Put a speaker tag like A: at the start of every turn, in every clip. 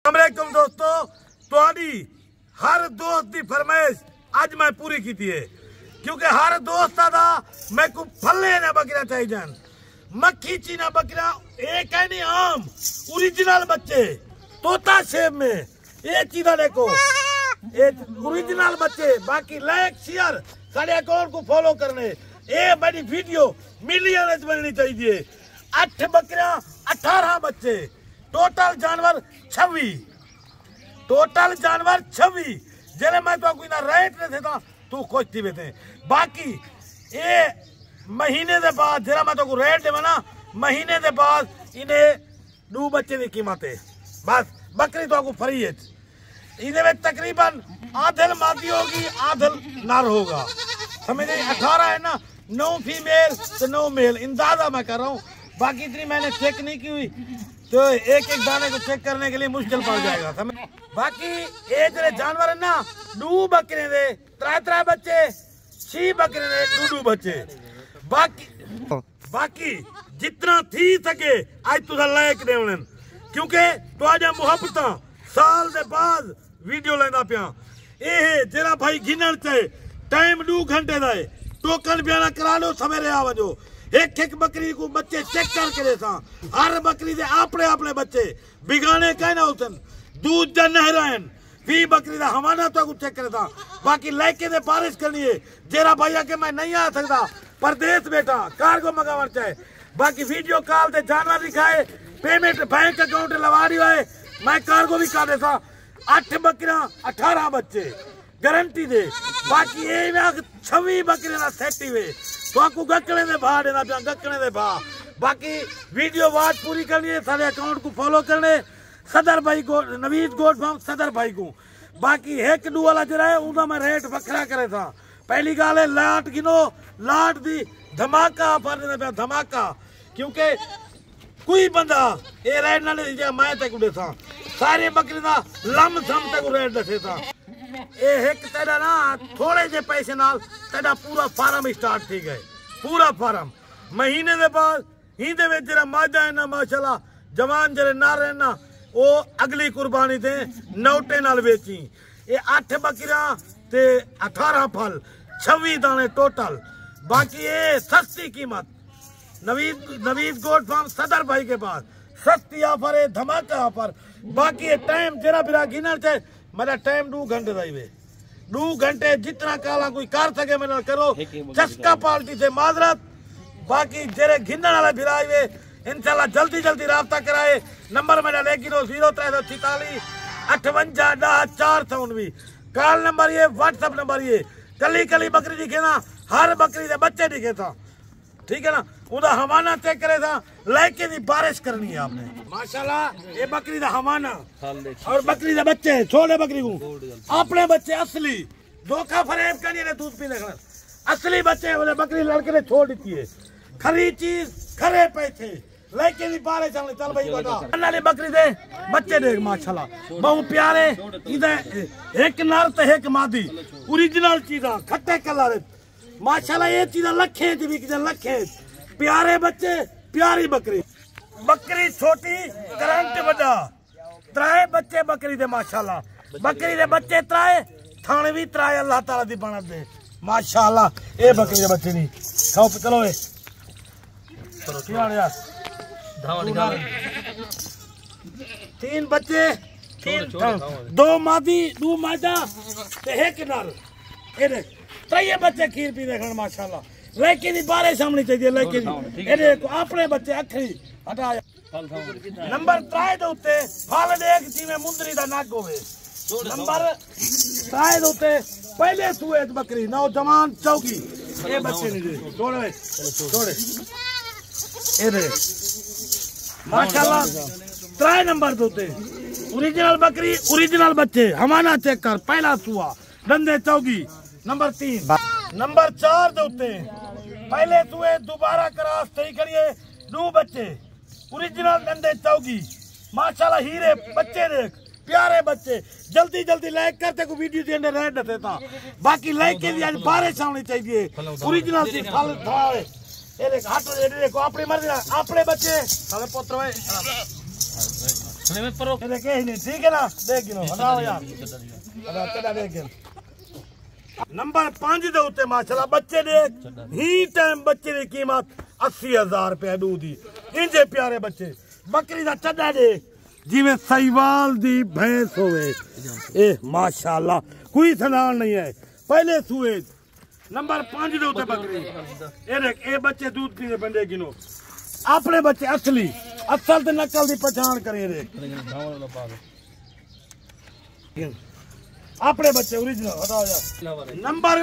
A: अस्सलामुअलैकुम दोस्तों, तुहाडी हर दोस्त की फरमाइश अज मैं पूरी की है क्योंकि हर दोस्त का मैं को फले ना बकरा चाहिए जान मक्खी चीना बकरा एक है नहीं आम ओरिजिनल बच्चे तोता शेप में ये चीजा देखो ये ओरिजिनल बच्चे। बाकी लाइक शेयर सारे अकाउंट को फॉलो करने ये बड़ी वीडियो मिलियन बननी चाहिए। 8 बकरा 18 बच्चे टोटल जानवर 26 जरे मैं तो कोई ना रेट नहीं था तू खुश थी बेटे। बाकी ये महीने के बाद जरा मैं तो को रेट देवा ना महीने के बाद इन्हें 2 बच्चे की कीमत है बस। बकरी तो फ्री है इन्हें तकरीबन आधल मादी होगी आधल नर होगा समझे। 18 है ना 9 फीमेल तो 9 मेल अंदाजा मैं कर रहा हूँ। बाकी इतनी मैंने चेक नहीं की हुई तो एक दाने को चेक करने के लिए मुश्किल पड़ जाएगा समझ। बाकी ये जरे जानवर है ना 2 बकरे दे 3 बच्चे 6 बकरे दे 2 बच्चे। बाकी जितना थी सके आज तुझा लायक देवलन क्योंकि तो आज मुहब्बत साल के बाद वीडियो लेना पिया ये जरा भाई गिनन चाहे टाइम 2 घंटे का टोकन बयाना करा लो सवेरे आ वजो एक बकरी को बच्चे चेक करके देता हर बकरी दे अपने अपने बच्चे बिगाने कहना उसन दूध जा नहरायन 20 बकरी का हमाना तो चेक करता। बाकी लैके दे बारिश करनी है जेरा भैया के मैं नहीं आ सकता परदेश बेटा कार्गो मंगावन चाहे। बाकी वीडियो कॉल से जानवर दिखाए पेमेंट बैंक अकाउंट लगा रही है मैं कार्गो भी कर देता। 8 बकरा 18 बच्चे गारंटी दे। बाकी ये 26 बकरे ना सेट हुए तो आपको गकने दे भा देना पिया गकने दे भा। बाकी वीडियो वाच पूरी करनी है सारे अकाउंट को फॉलो करने सदर भाई को नवीद गोट फार्म सदर भाई को। बाकी एक डू वाला जरा है उनका मैं रेट वखरा करे था। पहली गाल है लाट गिनो लाट दी धमाका ऑफर देना पिया धमाका क्योंकि कोई बंदा ये रेट ना ले मैं तक उड़े था सारे बकरी का लम सम तक रेट दसे था। एक तेरा ना थोड़े जे पैसे नाल तेरा पूरा फार्म स्टार्ट थी गए पूरा फार्म महीने के बाद ही जरा माजा है ना माशाल्लाह जवान जरे ना रहना वो अगली कुर्बानी थे नौटे नाल बेची। ये 8 बकरियां ते 18 फल 26 दाने टोटल। बाकी ये सस्ती कीमत नवीद गोट फार्म सदर भाई के पास सस्ती ऑफर है धमाका ऑफर। बाकी ये टाइम जरा बिरा गिनर चाहे मेरा टाइम 2 घंटे का 2 घंटे जितना काला कोई कर सके मेरा करो चस्का पार्टी से माजरत। बाकी जेरे गिनने वाला भिरा हुए इंशाल्लाह जल्दी राब्ता कराए। नंबर मेरा लेकिन 0346 58 419 कॉल नंबर ये व्हाट्सएप नंबर ये कली बकरी दिखे ना हर बकरी के बच्चे दिखे था ठीक है ना उदा हवाना चेक करे था लाइके की बारिश करनी है आपने माशाल्लाह। ये बकरी का हवाना और बकरी के बच्चे छोटे बकरी को अपने बच्चे असली धोखा फरेब करनी है दूध पीने का असली बच्चे बोले बकरी लड़के ने छोड़ दी है खरी चीज खरे पैसे लाइके की बारिश चल भाई बता बकरी दे बच्चे देख माशाल्लाह बहुत प्यारे इधर एक नर तो एक मादी ओरिजिनल चीजा खट्टे कलर माशाल्लाह ये चीजा लखे लखे प्यारे बच्चे प्यारी बकरी छोटी करंट बड़ा 3 बच्चे बकरी दे माशाल्लाह बकरी दे बच्चे 3 थाने भी 3 अल्लाह ताला दी बनत दे माशाल्लाह। ये बकरी दे बच्चे नहीं खाओ चलो ए चलो यार 3 बच्चे 2 मादी 2 मादा ते एक नर ये देख 3 बच्चे खीर पी देखण माशाल्लाह। लेकिन बारिश सामने चाहिए लेकिन अपने बच्चे अखरी हटा नंबर 3 दे उत्ते फल देख जिवें मुंदरी दा नग होवे नंबर 3 दे उत्ते पहले सूए बकरी नौजवान चौकी ये बच्चे नहीं छोड़े ये दे माशाल्लाह 3 नंबर दे उत्ते ओरिजिनल बकरी ओरिजिनल बच्चे हमाना चेक कर पहला सुआ दंदे चौकी नंबर 3 नंबर 4 दे उत्ते पहले सुए दोबारा क्रॉस सही करिए 2 बच्चे ओरिजिनल दंदे चौकी माशाल्लाह हीरे बच्चे देख प्यारे बच्चे जल्दी लाइक करते को वीडियो के अंदर रेट देता। बाकी लाइक के लिए आज बारिश आनी चाहिए ओरिजिनल सी फल थाए ये देख हाथ देखो अपनी मर्जी अपने बच्चे साले पुत्र देखे ही नहीं, ठीक है ना, देख गिनो हटाओ यार, चढ़ा देख गिन। नंबर 5 दे उत्ते माशाल्लाह बच्चे देख, ही टाइम बच्चे की कीमत 80,000 रुपए दूध दी, इंजे प्यारे बच्चे। बकरी दा चढ़ा देख जिवें सहीवाल दी भैंस होवे, ए माशाल्लाह कोई सनान नहीं है, पहले सूए। नंबर 5 दे उत्ते बकरी, ए देख ए बच्चे दूध पीने बंदे गिनो, अपने बच्चे असली असल ते नकल की पहचान करे रे, अपने बच्चे ओरिजिनल हटाओ यार। नंबर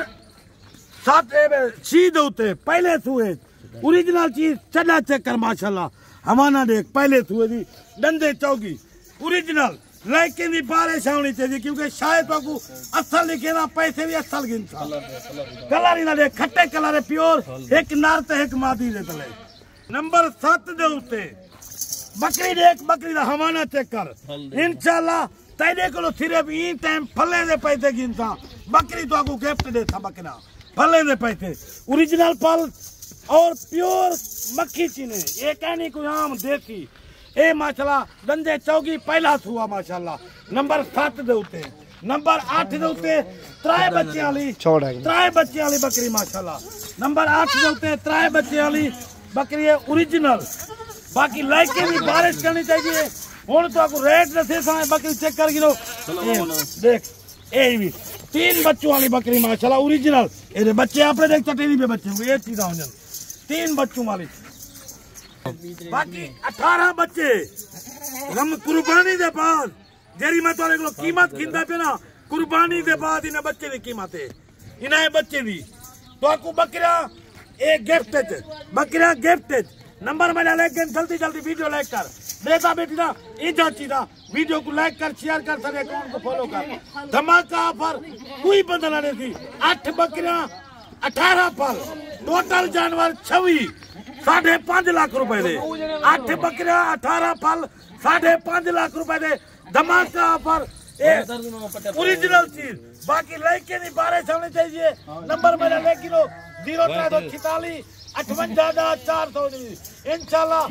A: 7 दे उत्ते पहले सूए ओरिजिनल चीज चढ़ा चेक कर माशाल्लाह, हवाना देख पहले सूए दी डंडे चौकी ओरिजिनल, लेकिन दी बारिश आनी चाहिए क्योंकि शायद तो असल लिखे ना पैसे भी असल गिनता, कलर ही ना देख खट्टे कलर है प्योर, एक नर ते एक मादी दे तले। नंबर 7 दे उत्ते बकरी देख, बकरी दा हवाना चेक कर इंशाल्लाह तेरे को सिर्फ ई टाइम फले दे पैसे गिनता, बकरी तो आपको गिफ्ट देता, बकरा फले दे पैसे ओरिजिनल पल और प्योर मक्खी चीने, ये कहनी कोई आम देसी, ए माशाल्लाह दंदे चौकी पहला छुआ माशाल्लाह। नंबर 7 दे उत्ते, नंबर 8 दे उत्ते त्राए बच्चे वाली, त्राए बच्चे वाली बकरी माशाल्लाह। नंबर 8 दे उत्ते त्राए बच्चे वाली बकरी है ओरिजिनल, बाकी लाइके भी बारिश करनी चाहिए। हुन तो आपको रेट दसे साए बकरी चेक कर गिनो, देख ए भी 3 बच्चों वाली बकरी माशाल्लाह ओरिजिनल, ए बच्चे आपने देख चटेली पे बच्चे होंगे, ये चीज हो जान 3 बच्चों वाली, बाकी 18 बच्चे हम कुर्बानी दे बाद जेरी मैं तोरे को कीमत गिनदा पे ना, कुर्बानी दे बाद इन्हें बच्चे की कीमत है, इन्हें बच्चे दी तो आपको बकरा एक गिफ्ट है, बकरा गिफ्ट है। नंबर मैंने लेकिन जल्दी जल्दी वीडियो लाइक कर बेटा बेटी ना इजा चीजा वीडियो को लाइक कर शेयर कर सके अकाउंट को फॉलो कर, धमाका ऑफर कोई बदला नहीं थी। 8 बकरियां 18 फल टोटल जानवर 26 5.5 लाख रुपए दे, 8 बकरियां 18 फल 5.5 लाख रुपए दे, धमाका ऑफर ओरिजिनल चीज, बाकी लाइके नहीं बारिश होनी चाहिए। नंबर मेरा ले गिनो 0346 58,400 इंशाल्लाह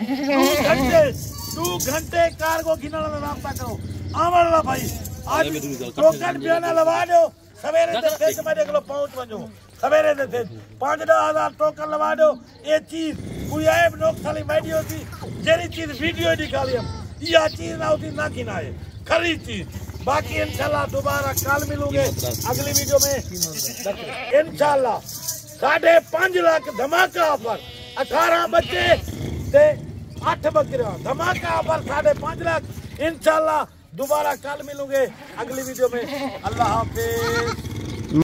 A: 2 घंटे कार्गो गिनने वाला रास्ता करो आवाला भाई, आज टोकन बियाना लगा दो सवेरे दे फिर मेरे को पहुंच वजो, सवेरे दे 5-10,000 टोकन लगा दो। ये चीज कोई ऐप नोक्साली वीडियो थी, जेरी चीज वीडियो निकाली हम, यह चीज ना होती ना गिनाए खरी चीज। बाकी इंशाल्लाह दोबारा कल मिलूंगे अगली वीडियो में इंशाल्लाह। 5.5 लाख धमाका ऑफर, 18 बच्चे ते 8 बकरियां, धमाका ऑफर 5.5 लाख इंशाल्लाह। दोबारा कल मिलूंगे अगली वीडियो में, अल्लाह हाफिज।